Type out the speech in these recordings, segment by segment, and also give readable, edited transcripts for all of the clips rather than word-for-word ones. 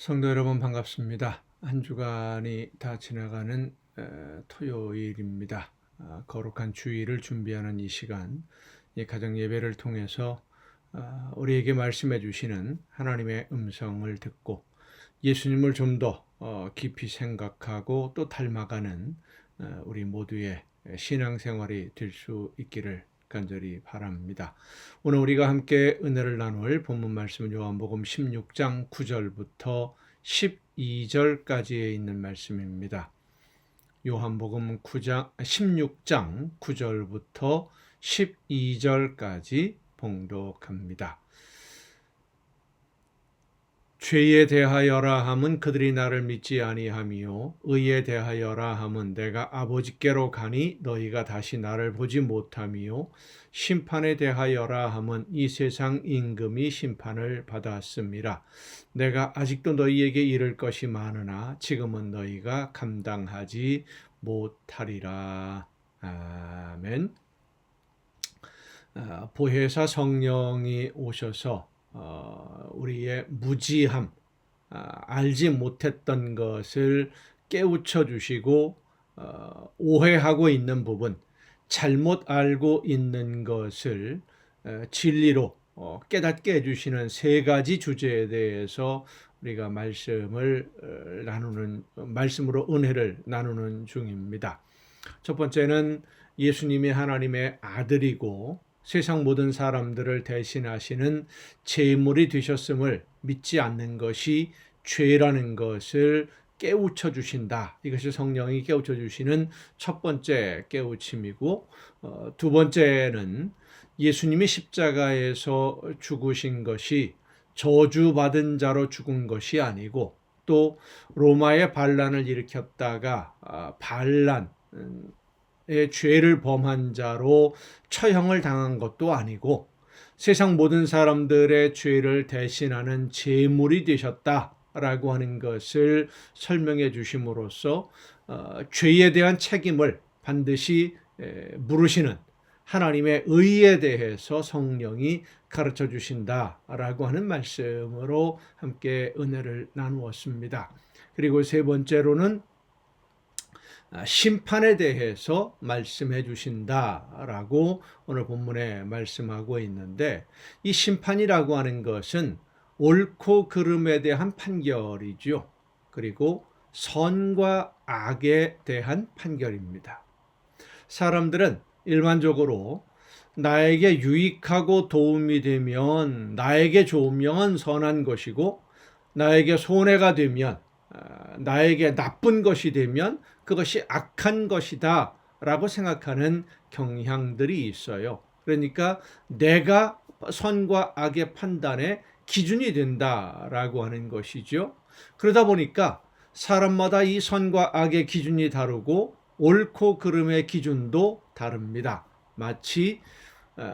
성도 여러분 반갑습니다. 한 주간이 다 지나가는 토요일입니다. 거룩한 주일을 준비하는 이 시간, 이 가정 예배를 통해서 우리에게 말씀해 주시는 하나님의 음성을 듣고 예수님을 좀 더 깊이 생각하고 또 닮아가는 우리 모두의 신앙생활이 될 수 있기를 간절히 바랍니다. 오늘 우리가 함께 은혜를 나눌 본문 말씀은 요한복음 16장 9절부터 12절까지에 있는 말씀입니다. 요한복음 16장 9절부터 12절까지 봉독합니다. 죄에 대하여라 함은 그들이 나를 믿지 아니하며 의에 대하여라 함은 내가 아버지께로 가니 너희가 다시 나를 보지 못하며 심판에 대하여라 함은 이 세상 임금이 심판을 받았음이라. 내가 아직도 너희에게 이를 것이 많으나 지금은 너희가 감당하지 못하리라. 아멘. 보혜사 성령이 오셔서 우리의 무지함, 알지 못했던 것을 깨우쳐 주시고 오해하고 있는 부분, 잘못 알고 있는 것을 진리로 깨닫게 해주시는 세 가지 주제에 대해서 우리가 말씀으로 은혜를 나누는 중입니다. 첫 번째는 예수님이 하나님의 아들이고 세상 모든 사람들을 대신하시는 제물이 되셨음을 믿지 않는 것이 죄라는 것을 깨우쳐 주신다. 이것이 성령이 깨우쳐 주시는 첫 번째 깨우침이고, 두 번째는 예수님이 십자가에서 죽으신 것이 저주받은 자로 죽은 것이 아니고 또 로마의 반란을 일으켰다가 반란의 죄를 범한 자로 처형을 당한 것도 아니고 세상 모든 사람들의 죄를 대신하는 제물이 되셨다라고 하는 것을 설명해 주심으로써 죄에 대한 책임을 반드시 물으시는 하나님의 의에 대해서 성령이 가르쳐 주신다라고 하는 말씀으로 함께 은혜를 나누었습니다. 그리고 세 번째로는 심판에 대해서 말씀해 주신다라고 오늘 본문에 말씀하고 있는데, 이 심판이라고 하는 것은 옳고 그름에 대한 판결이죠. 그리고 선과 악에 대한 판결입니다. 사람들은 일반적으로 나에게 유익하고 도움이 되면 나에게 좋으면 선한 것이고 나에게 손해가 되면 나에게 나쁜 것이 되면 그것이 악한 것이다 라고 생각하는 경향들이 있어요. 그러니까 내가 선과 악의 판단의 기준이 된다라고 하는 것이죠. 그러다 보니까 사람마다 이 선과 악의 기준이 다르고 옳고 그름의 기준도 다릅니다. 마치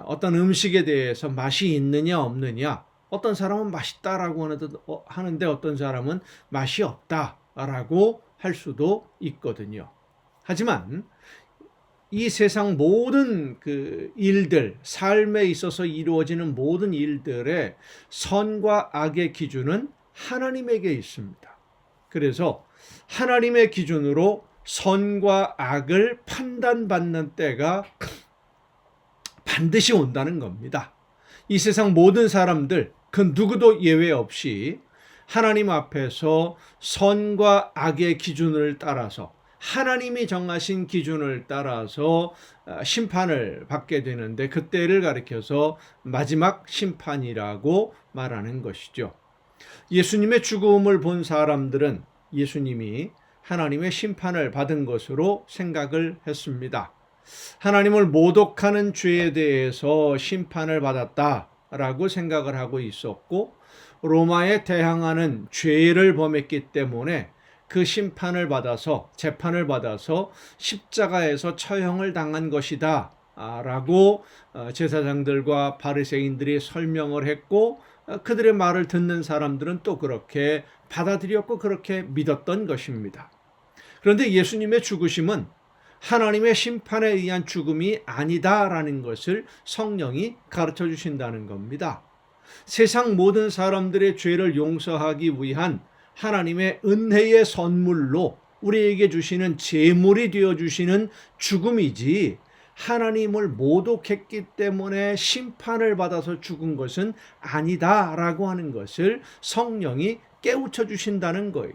어떤 음식에 대해서 맛이 있느냐 없느냐, 어떤 사람은 맛있다라고 하는데 어떤 사람은 맛이 없다라고 할 수도 있거든요. 하지만 이 세상 모든 일들, 삶에 있어서 이루어지는 모든 일들의 선과 악의 기준은 하나님에게 있습니다. 그래서 하나님의 기준으로 선과 악을 판단받는 때가 반드시 온다는 겁니다. 이 세상 모든 사람들, 그 누구도 예외 없이 하나님 앞에서 선과 악의 기준을 따라서 하나님이 정하신 기준을 따라서 심판을 받게 되는데, 그때를 가리켜서 마지막 심판이라고 말하는 것이죠. 예수님의 죽음을 본 사람들은 예수님이 하나님의 심판을 받은 것으로 생각을 했습니다. 하나님을 모독하는 죄에 대해서 심판을 받았다라고 생각을 하고 있었고, 로마에 대항하는 죄를 범했기 때문에 그 심판을 받아서, 재판을 받아서 십자가에서 처형을 당한 것이다 라고 제사장들과 바리새인들이 설명을 했고, 그들의 말을 듣는 사람들은 또 그렇게 받아들였고 그렇게 믿었던 것입니다. 그런데 예수님의 죽으심은 하나님의 심판에 의한 죽음이 아니다라는 것을 성령이 가르쳐 주신다는 겁니다. 세상 모든 사람들의 죄를 용서하기 위한 하나님의 은혜의 선물로 우리에게 주시는 제물이 되어 주시는 죽음이지, 하나님을 모독했기 때문에 심판을 받아서 죽은 것은 아니다라고 하는 것을 성령이 깨우쳐 주신다는 거예요.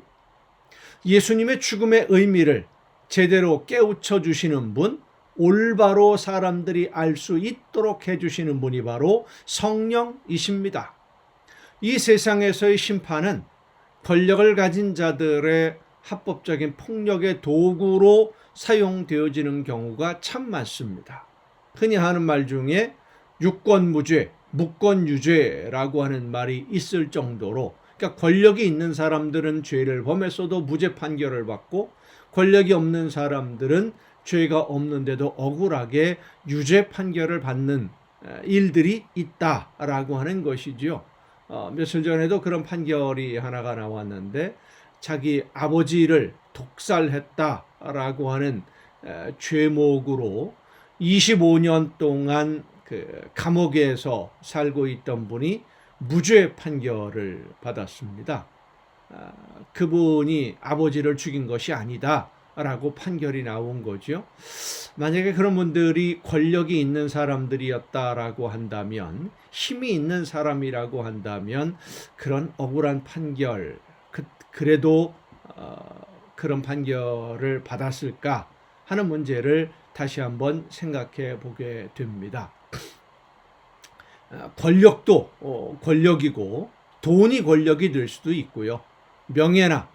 예수님의 죽음의 의미를 제대로 깨우쳐 주시는 분, 올바로 사람들이 알 수 있도록 해주시는 분이 바로 성령이십니다. 이 세상에서의 심판은 권력을 가진 자들의 합법적인 폭력의 도구로 사용되어지는 경우가 참 많습니다. 흔히 하는 말 중에 유권무죄, 무권유죄라고 하는 말이 있을 정도로, 그러니까 권력이 있는 사람들은 죄를 범했어도 무죄 판결을 받고, 권력이 없는 사람들은 죄가 없는데도 억울하게 유죄 판결을 받는 일들이 있다라고 하는 것이죠. 며칠 전에도 그런 판결이 하나가 나왔는데, 자기 아버지를 독살했다라고 하는 죄목으로 25년 동안 그 감옥에서 살고 있던 분이 무죄 판결을 받았습니다. 그분이 아버지를 죽인 것이 아니다라고 판결이 나온 거죠. 만약에 그런 분들이 권력이 있는 사람들이었다라고 한다면, 힘이 있는 사람이라고 한다면 그런 억울한 판결, 그래도 그런 판결을 받았을까 하는 문제를 다시 한번 생각해 보게 됩니다. 권력도 권력이고, 돈이 권력이 될 수도 있고요. 명예나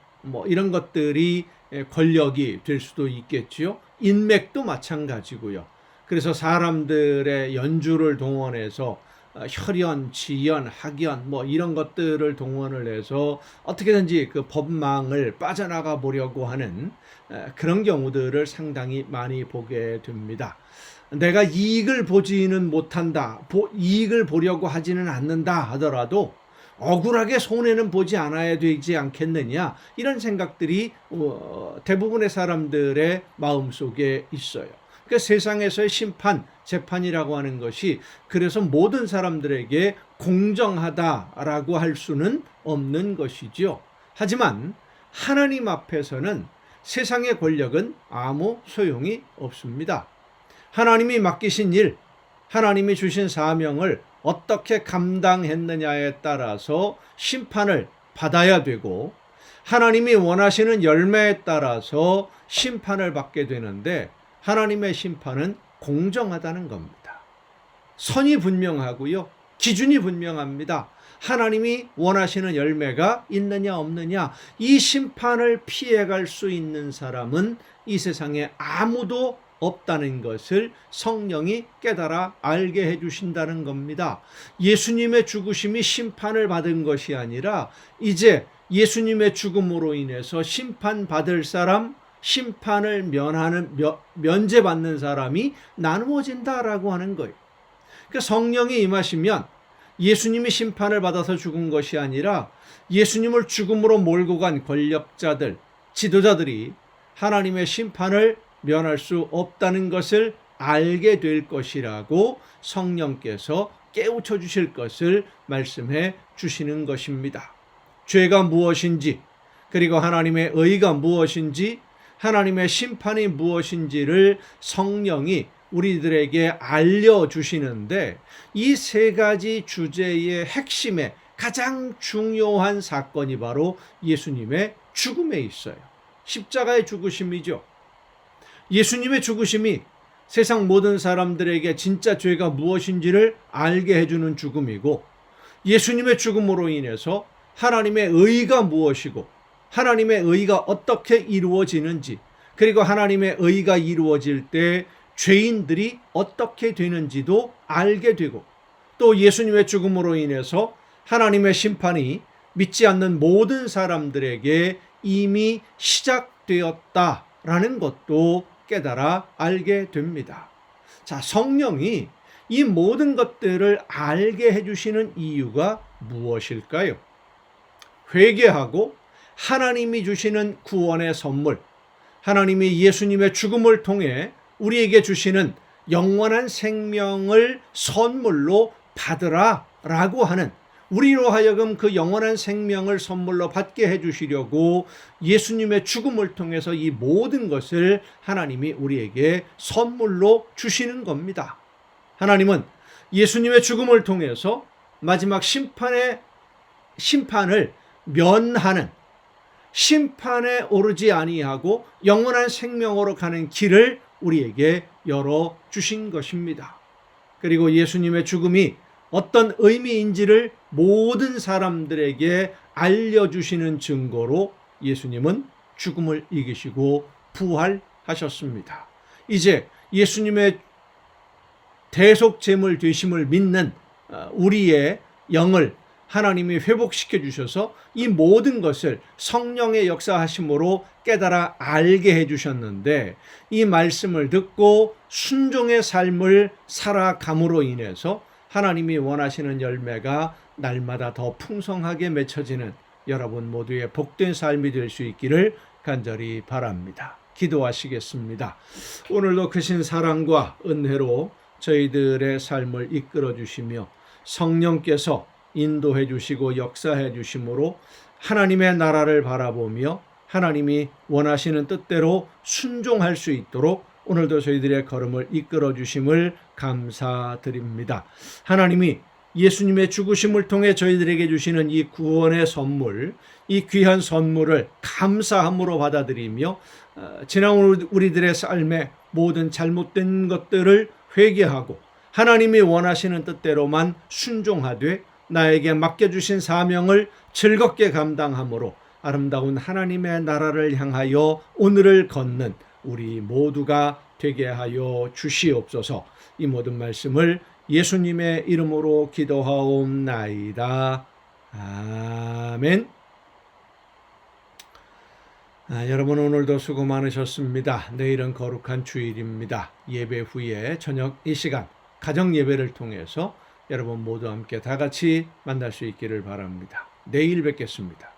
이런 것들이 권력이 될 수도 있겠지요. 인맥도 마찬가지고요. 그래서 사람들의 연주를 동원해서 혈연, 지연, 학연 이런 것들을 동원을 해서 어떻게든지 그 법망을 빠져나가 보려고 하는 그런 경우들을 상당히 많이 보게 됩니다. 내가 이익을 보지는 못한다, 이익을 보려고 하지는 않는다 하더라도 억울하게 손해는 보지 않아야 되지 않겠느냐, 이런 생각들이 대부분의 사람들의 마음속에 있어요. 그러니까 세상에서의 심판, 재판이라고 하는 것이 그래서 모든 사람들에게 공정하다라고 할 수는 없는 것이죠. 하지만 하나님 앞에서는 세상의 권력은 아무 소용이 없습니다. 하나님이 맡기신 일, 하나님이 주신 사명을 어떻게 감당했느냐에 따라서 심판을 받아야 되고, 하나님이 원하시는 열매에 따라서 심판을 받게 되는데, 하나님의 심판은 공정하다는 겁니다. 선이 분명하고요, 기준이 분명합니다. 하나님이 원하시는 열매가 있느냐 없느냐, 이 심판을 피해갈 수 있는 사람은 이 세상에 아무도 없다는 것을 성령이 깨달아 알게 해주신다는 겁니다. 예수님의 죽으심이 심판을 받은 것이 아니라 이제 예수님의 죽음으로 인해서 심판받을 사람, 심판을 면제받는 사람이 나누어진다라고 하는 거예요. 그러니까 성령이 임하시면 예수님이 심판을 받아서 죽은 것이 아니라 예수님을 죽음으로 몰고 간 권력자들, 지도자들이 하나님의 심판을 면할 수 없다는 것을 알게 될 것이라고 성령께서 깨우쳐 주실 것을 말씀해 주시는 것입니다. 죄가 무엇인지, 그리고 하나님의 의가 무엇인지, 하나님의 심판이 무엇인지를 성령이 우리들에게 알려주시는데, 이 세 가지 주제의 핵심에 가장 중요한 사건이 바로 예수님의 죽음에 있어요. 십자가의 죽으심이죠. 예수님의 죽으심이 세상 모든 사람들에게 진짜 죄가 무엇인지를 알게 해주는 죽음이고, 예수님의 죽음으로 인해서 하나님의 의가 무엇이고, 하나님의 의가 어떻게 이루어지는지, 그리고 하나님의 의가 이루어질 때 죄인들이 어떻게 되는지도 알게 되고, 또 예수님의 죽음으로 인해서 하나님의 심판이 믿지 않는 모든 사람들에게 이미 시작되었다라는 것도 깨달아 알게 됩니다. 자, 성령이 이 모든 것들을 알게 해주시는 이유가 무엇일까요? 회개하고 하나님이 주시는 구원의 선물, 하나님이 예수님의 죽음을 통해 우리에게 주시는 영원한 생명을 선물로 받으라 라고 하는, 우리로 하여금 그 영원한 생명을 선물로 받게 해주시려고 예수님의 죽음을 통해서 이 모든 것을 하나님이 우리에게 선물로 주시는 겁니다. 하나님은 예수님의 죽음을 통해서 마지막 심판을 면하는, 심판에 오르지 아니하고 영원한 생명으로 가는 길을 우리에게 열어주신 것입니다. 그리고 예수님의 죽음이 어떤 의미인지를 모든 사람들에게 알려주시는 증거로 예수님은 죽음을 이기시고 부활하셨습니다. 이제 예수님의 대속제물 되심을 믿는 우리의 영을 하나님이 회복시켜 주셔서 이 모든 것을 성령의 역사하심으로 깨달아 알게 해주셨는데, 이 말씀을 듣고 순종의 삶을 살아감으로 인해서 하나님이 원하시는 열매가 날마다 더 풍성하게 맺혀지는 여러분 모두의 복된 삶이 될 수 있기를 간절히 바랍니다. 기도하시겠습니다. 오늘도 크신 사랑과 은혜로 저희들의 삶을 이끌어 주시며 성령께서 인도해 주시고 역사해 주심으로 하나님의 나라를 바라보며 하나님이 원하시는 뜻대로 순종할 수 있도록 오늘도 저희들의 걸음을 이끌어 주심을 감사드립니다. 하나님이 예수님의 죽으심을 통해 저희들에게 주시는 이 구원의 선물, 이 귀한 선물을 감사함으로 받아들이며 지난 우리들의 삶의 모든 잘못된 것들을 회개하고 하나님이 원하시는 뜻대로만 순종하되 나에게 맡겨주신 사명을 즐겁게 감당함으로 아름다운 하나님의 나라를 향하여 오늘을 걷는 우리 모두가 되게 하여 주시옵소서. 이 모든 말씀을 예수님의 이름으로 기도하옵나이다. 아멘. 여러분 오늘도 수고 많으셨습니다. 내일은 거룩한 주일입니다. 예배 후에 저녁 이 시간 가정 예배를 통해서 여러분 모두 함께 다 같이 만날 수 있기를 바랍니다. 내일 뵙겠습니다.